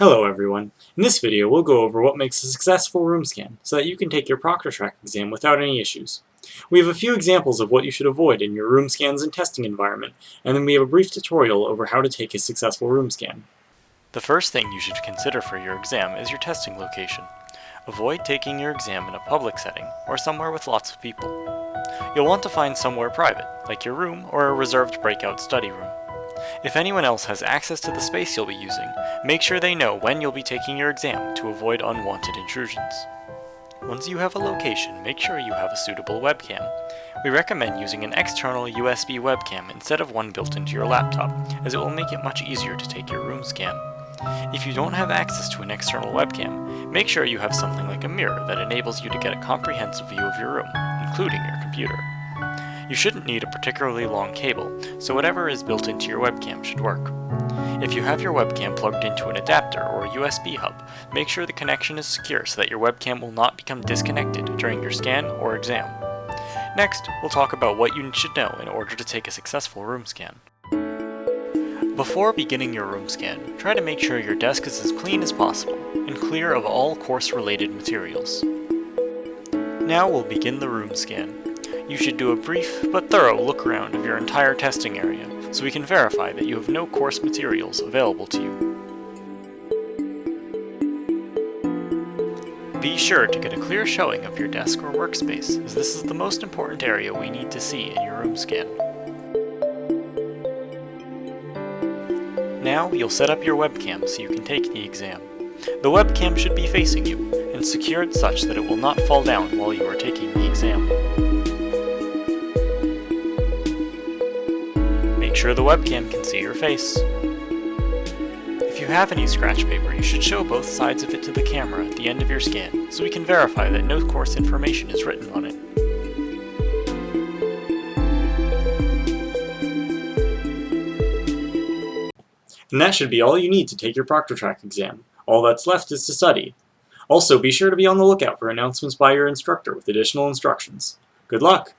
Hello everyone. In this video we'll go over what makes a successful room scan so that you can take your ProctorTrack exam without any issues. We have a few examples of what you should avoid in your room scans and testing environment, and then we have a brief tutorial over how to take a successful room scan. The first thing you should consider for your exam is your testing location. Avoid taking your exam in a public setting or somewhere with lots of people. You'll want to find somewhere private, like your room or a reserved breakout study room. If anyone else has access to the space you'll be using, make sure they know when you'll be taking your exam to avoid unwanted intrusions. Once you have a location, make sure you have a suitable webcam. We recommend using an external USB webcam instead of one built into your laptop, as it will make it much easier to take your room scan. If you don't have access to an external webcam, make sure you have something like a mirror that enables you to get a comprehensive view of your room, including your computer. You shouldn't need a particularly long cable, so whatever is built into your webcam should work. If you have your webcam plugged into an adapter or a USB hub, make sure the connection is secure so that your webcam will not become disconnected during your scan or exam. Next, we'll talk about what you should know in order to take a successful room scan. Before beginning your room scan, try to make sure your desk is as clean as possible and clear of all course-related materials. Now we'll begin the room scan. You should do a brief but thorough look around of your entire testing area so we can verify that you have no course materials available to you. Be sure to get a clear showing of your desk or workspace, as this is the most important area we need to see in your room scan. Now you'll set up your webcam so you can take the exam. The webcam should be facing you and secured such that it will not fall down while you are taking the exam. Make sure the webcam can see your face. If you have any scratch paper, you should show both sides of it to the camera at the end of your scan so we can verify that no course information is written on it. And that should be all you need to take your ProctorTrack exam. All that's left is to study. Also, be sure to be on the lookout for announcements by your instructor with additional instructions. Good luck!